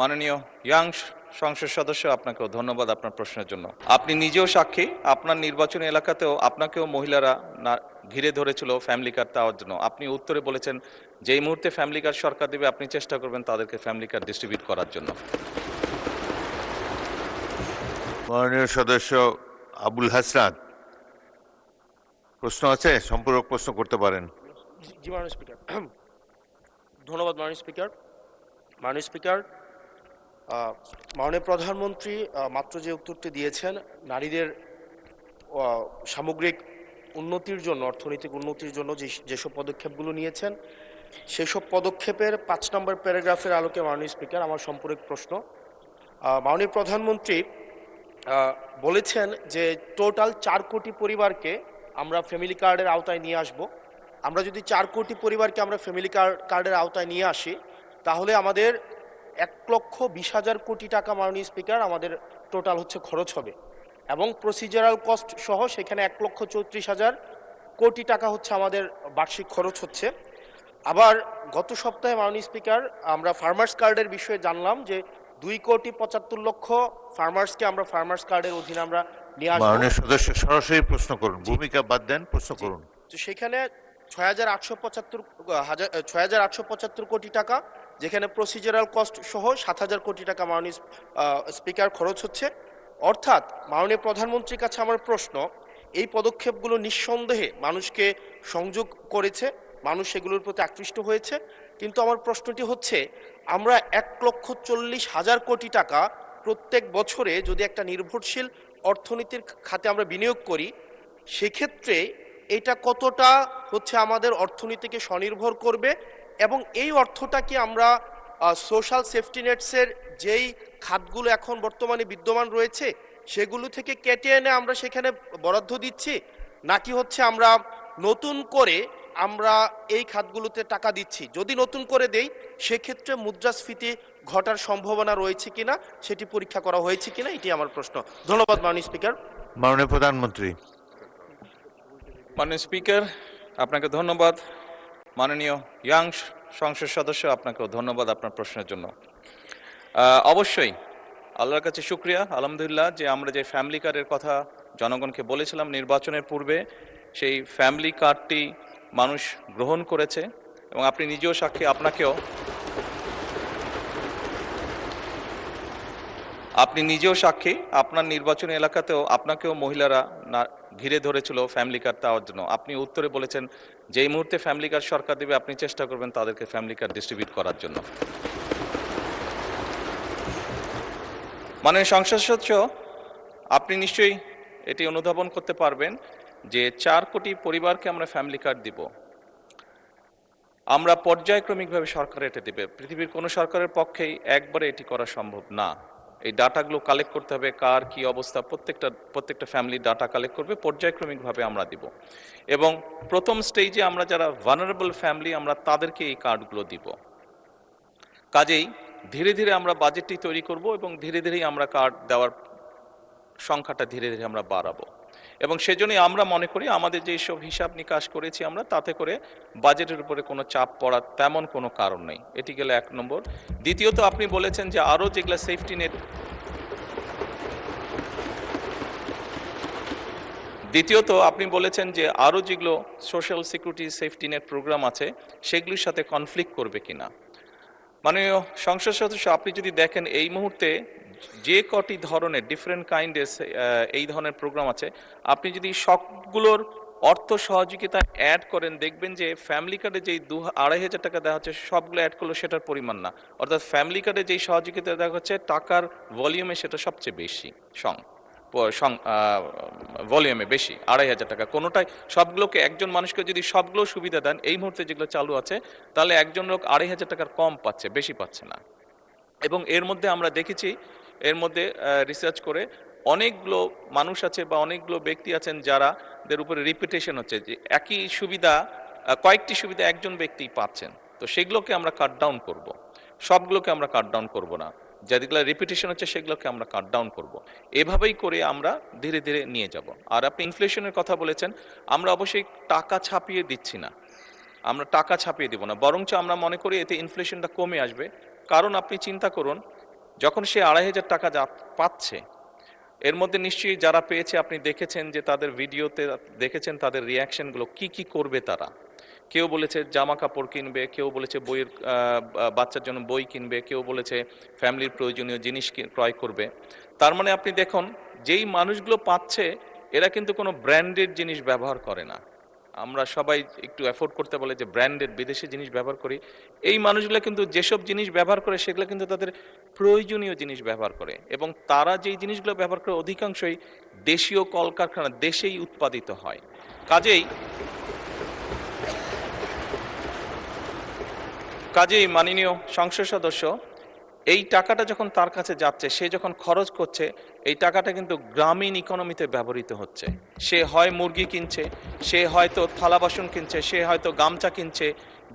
মাননীয় ইয়াং সংসদ সদস্য, আপনাকেও ধন্যবাদ আপনার প্রশ্নের জন্য। আপনি নিজেও সাক্ষী, আপনার নির্বাচনী এলাকাতেও আপনাকেও মহিলারা ঘিরে ধরেছিল ফ্যামিলি কার্ড দেওয়ার জন্য। আপনি উত্তরে বলেছেন যে এই মুহূর্তে ফ্যামিলি কার্ড সরকার দেবে, আপনি চেষ্টা করবেন তাদেরকে ফ্যামিলি কার্ড ডিস্ট্রিবিউট করার জন্য। মাননীয় সদস্য আবুল হাসনাত, প্রশ্ন আছে? সম্পূরক প্রশ্ন করতে পারেন। জি মাননীয় স্পিকার, ধন্যবাদ মাননীয় স্পিকার। মাননীয় স্পিকার, মাননীয় প্রধানমন্ত্রী মাত্র যে উত্তরটি দিয়েছেন, নারীদের সামগ্রিক উন্নতির জন্য, অর্থনৈতিক উন্নতির জন্য যেসব পদক্ষেপগুলো নিয়েছেন, সেসব পদক্ষেপের 5 নম্বর প্যারাগ্রাফের আলোকে মাননীয় স্পিকার আমার সম্পূরক প্রশ্ন। মাননীয় প্রধানমন্ত্রী বলেছেন যে টোটাল 4 কোটি পরিবারকে আমরা ফ্যামিলি কার্ডের আওতায় নিয়ে আসব। আমরা যদি 4 কোটি পরিবারকে আমরা ফ্যামিলি কার্ডের আওতায় নিয়ে আসি, তাহলে আমাদের 1,20,000 কোটি টাকা মাননীয় স্পিকার আমাদের টোটাল হচ্ছে খরচ হবে, এবং প্রসিজারাল কস্ট সহ সেখানে 1,34,000 কোটি টাকা হচ্ছে আমাদের বার্ষিক খরচ হচ্ছে। আবার গত সপ্তাহে মাননীয় স্পিকার আমরা ফার্মার্স কার্ডের বিষয়ে জানলাম যে 2,75,00,000 ফার্মার্সকে আমরা ফার্মার্স কার্ডের অধীনে আমরা নিয়ে আসবো। মাননীয় সদস্য সরাসরি প্রশ্ন করুন, ভূমিকা বাদ দেন, প্রশ্ন করুন। তো সেখানে 6,875 কোটি টাকা, যেখানে প্রসিজারাল কস্ট সহ 7,000 কোটি টাকা মাননীয় স্পিকার খরচ হচ্ছে। অর্থাৎ মাননীয় প্রধানমন্ত্রীর কাছে আমার প্রশ্ন, এই পদক্ষেপগুলো নিঃসন্দেহে মানুষকে সংযোগ করেছে, মানুষ এগুলোর প্রতি আকৃষ্ট হয়েছে, কিন্তু আমার প্রশ্নটি হচ্ছে, আমরা 1,40,000 কোটি টাকা প্রত্যেক বছরে যদি একটা নির্ভরশীল অর্থনীতির খাতে আমরা বিনিয়োগ করি, সেক্ষেত্রে এটা কতটা হচ্ছে আমাদের অর্থনীতিকে স্বনির্ভর করবে, এবং এই অর্থটা কি আমরা সোশ্যাল সেফটি নেটসের যেই খাতগুলো এখন বর্তমানে বিদ্যমান রয়েছে সেগুলো থেকে কেটে এনে আমরা সেখানে বরাদ্দ দিচ্ছি, নাকি হচ্ছে আমরা নতুন করে আমরা এই খাতগুলোতে টাকা দিচ্ছি? যদি নতুন করে দেই, সেক্ষেত্রে মুদ্রাস্ফীতি ঘটার সম্ভাবনা রয়েছে কিনা সেটি পরীক্ষা করা হয়েছে কিনা, এটি আমার প্রশ্ন। ধন্যবাদ মাননীয় স্পিকার। মাননীয় প্রধানমন্ত্রী। মাননীয় স্পিকার, আপনাকে ধন্যবাদ। মাননীয় ইয়াং সংসদ সদস্য, আপনাকেও ধন্যবাদ আপনার প্রশ্নের জন্য। অবশ্যই আল্লাহর কাছে শুকরিয়া, আলহামদুলিল্লাহ, যে আমরা যে ফ্যামিলি কার্ডের কথা জনগণকে বলেছিলাম নির্বাচনের পূর্বে, সেই ফ্যামিলি কার্ডটি মানুষ গ্রহণ করেছে, এবং আপনি নিজেও সাক্ষী, আপনার নির্বাচনী এলাকাতেও আপনাকেও মহিলারা ঘিরে ধরেছিল ফ্যামিলি কার্ড দেওয়ার জন্য। আপনি উত্তরে বলেছেন যে এই মুহূর্তে ফ্যামিলি কার্ড সরকার দেবে, আপনি চেষ্টা করবেন তাদেরকে ফ্যামিলি কার্ড ডিস্ট্রিবিউট করার জন্য। মাননীয় সংসদ সদস্য, আপনি নিশ্চয়ই এটি অনুধাবন করতে পারবেন যে 4 কোটি পরিবারকে আমরা ফ্যামিলি কার্ড দিব। আমরা পর্যায়ক্রমিকভাবে সরকার এটা দেবে। পৃথিবীর কোনো সরকারের পক্ষেই একবারে এটি করা সম্ভব না। এই ডাটাগুলো কালেক্ট করতে হবে, কার কি অবস্থা, প্রত্যেকটা ফ্যামিলি ডাটা কালেক্ট করবে, পর্যায়ক্রমিকভাবে আমরা দিব। এবং প্রথম স্টেজে আমরা যারা ভালনারেবল ফ্যামিলি, আমরা তাদেরকে এই কার্ডগুলো দিব। কাজেই ধীরে ধীরে আমরা বাজেটটি তৈরি করব, এবং ধীরে ধীরেই আমরা কার্ড দেওয়ার সংখ্যাটা ধীরে ধীরে আমরা বাড়াবো। এবং সেজন্যই আমরা মনে করি আমাদের যে সব হিসাব নিকাশ করেছি আমরা, তাতে করে বাজেটের উপরে কোনো চাপ পড়ার তেমন কোনো কারণ নেই। এটি গেল 1 নম্বর। দ্বিতীয়ত, আপনি বলেছেন যে আরও যেগুলো সেফটি নেট, যেগুলো social security safety net program আছে সেগুলির সাথে কনফ্লিক্ট করবে কিনা। মাননীয় সংসদ সদস্য, আপনি যদি দেখেন এই মুহূর্তে যে কটি ধরনের ডিফারেন্ট কাইন্ডের এই ধরনের প্রোগ্রাম আছে, আপনি যদি সবগুলোর অর্থ সহযোগিতা অ্যাড করেন, দেখবেন যে ফ্যামিলি কার্ডে যেই 2,500 টাকা দেওয়া হচ্ছে সবগুলো অ্যাড করলেও সেটার পরিমাণ না। অর্থাৎ ফ্যামিলি কার্ডে যেই সহযোগিতা দেওয়া হচ্ছে টাকার ভলিউমে সেটা সবচেয়ে বেশি, ভলিউমে বেশি, 2,500 টাকা কোনোটাই। সবগুলোকে একজন মানুষকে যদি সবগুলো সুবিধা দেন এই মুহূর্তে যেগুলো চালু আছে, তাহলে একজন লোক 2,500 টাকার কম পাচ্ছে, বেশি পাচ্ছে না। এবং এর মধ্যে আমরা দেখেছি, এর মধ্যে রিসার্চ করে অনেকগুলো মানুষ আছে বা অনেকগুলো ব্যক্তি আছেন যাদের উপরে রিপিটেশন হচ্ছে, যে একই সুবিধা, কয়েকটি সুবিধা একজন ব্যক্তি পাচ্ছেন। তো সেগুলোকে আমরা কাট ডাউন করব, সবগুলোকে আমরা কাট ডাউন করবো না। যেগুলো রিপিটেশন হচ্ছে সেগুলোকে আমরা কাট ডাউন করবো। এভাবেই করে আমরা ধীরে ধীরে নিয়ে যাব। আর আপনি ইনফ্লেশনের কথা বলেছেন, আমরা অবশ্যই টাকা ছাপিয়ে দিচ্ছি না, আমরা টাকা ছাপিয়ে দিব না, বরঞ্চ আমরা মনে করি এতে ইনফ্লেশনটা কমে আসবে। কারণ আপনি চিন্তা করুন যখন সে 2,500 টাকা পাচ্ছে, এর মধ্যে নিশ্চয়ই যারা পেয়েছে আপনি দেখেছেন যে তাদের ভিডিওতে দেখেছেন তাদের রিয়াকশনগুলো কি কি করবে তারা। কেউ বলেছে জামা কাপড় কিনবে, কেউ বলেছে বইয়ের বাচ্চার জন্য বই কিনবে, কেউ বলেছে ফ্যামিলির প্রয়োজনীয় জিনিস ক্রয় করবে। তার মানে আপনি দেখুন যেই মানুষগুলো পাচ্ছে এরা কিন্তু কোনো ব্র্যান্ডেড জিনিস ব্যবহার করে না। আমরা সবাই একটু অ্যাফোর্ড করতে বলে যে ব্র্যান্ডেড বিদেশি জিনিস ব্যবহার করি। এই মানুষগুলো কিন্তু যেসব জিনিস ব্যবহার করে সেগুলো কিন্তু তাদের প্রয়োজনীয় জিনিস ব্যবহার করে, এবং তারা যেই জিনিসগুলো ব্যবহার করে অধিকাংশই দেশীয় কলকারখানা দেশেই উৎপাদিত হয়। কাজেই মাননীয় সংসদ সদস্য, এই টাকাটা যখন তার কাছে যাচ্ছে, সে যখন খরচ করছে, এই টাকাটা কিন্তু গ্রামীণ ইকোনমিতে ব্যবহৃত হচ্ছে। সে হয় মুরগি কিনছে, সে হয়তো থালা বাসন কিনছে, সে হয়তো গামছা কিনছে,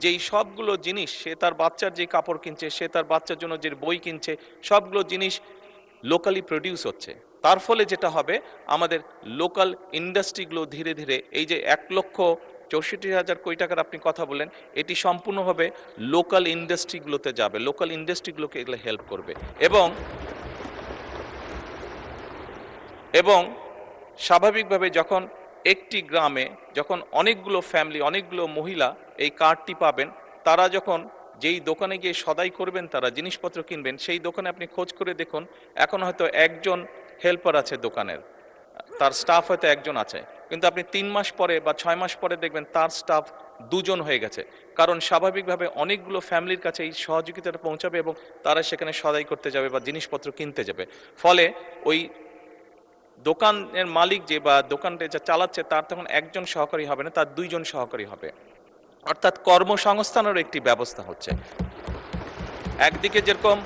যেই সবগুলো জিনিস, সে তার বাচ্চার যে কাপড় কিনছে, সে তার বাচ্চার জন্য যে বই কিনছে, সবগুলো জিনিস লোকালি প্রডিউস হচ্ছে। তার ফলে যেটা হবে, আমাদের লোকাল ইন্ডাস্ট্রিগুলো ধীরে ধীরে, এই যে 1,64,000 কোটি টাকার আপনি কথা বললেন, এটি সম্পূর্ণভাবে লোকাল ইন্ডাস্ট্রিগুলোতে যাবে, লোকাল ইন্ডাস্ট্রিগুলোকে এগুলো হেল্প করবে। এবং স্বাভাবিকভাবে যখন একটি গ্রামে যখন অনেকগুলো ফ্যামিলি, অনেকগুলো মহিলা এই কার্ডটি পাবেন, তারা যখন যেই দোকানে গিয়ে সদাই করবেন, তারা জিনিসপত্র কিনবেন, সেই দোকানে আপনি খোঁজ করে দেখুন, এখন হয়তো একজন হেল্পার আছে দোকানের, তার স্টাফ হয়তো একজন আছে, কিন্তু আপনি 3 মাস পরে বা 6 মাস পরে দেখবেন তার স্টাফ 2 জন হয়ে গেছে। কারণ স্বাভাবিকভাবে অনেকগুলো ফ্যামিলির কাছে এই সহযোগিতাটা পৌঁছাবে এবং তারা সেখানে সদাই করতে যাবে বা জিনিসপত্র কিনতে যাবে। ফলে ওই দোকানের মালিক যে বা দোকানটা যা চালাচ্ছে তার তখন একজন সহকারী হবে না, তার 2 জন সহকারী হবে। অর্থাৎ কর্মসংস্থানেরও একটি ব্যবস্থা হচ্ছে। একদিকে যেরকম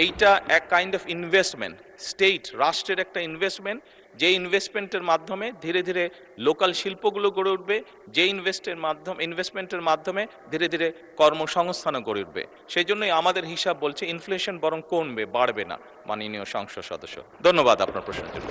এইটা এক কাইন্ড অফ ইনভেস্টমেন্ট, স্টেট রাষ্ট্রের একটা ইনভেস্টমেন্ট, যে ইনভেস্টমেন্টের মাধ্যমে ধীরে ধীরে লোকাল শিল্পগুলো গড়ে উঠবে, যে ইনভেস্টমেন্টের মাধ্যমে ধীরে ধীরে কর্মসংস্থানও গড়ে উঠবে। সেই জন্যই আমাদের হিসাব বলছে ইনফ্লেশন বরং কমবে, বাড়বে না। মাননীয় সংসদ সদস্য, ধন্যবাদ আপনার প্রশ্নের জন্য।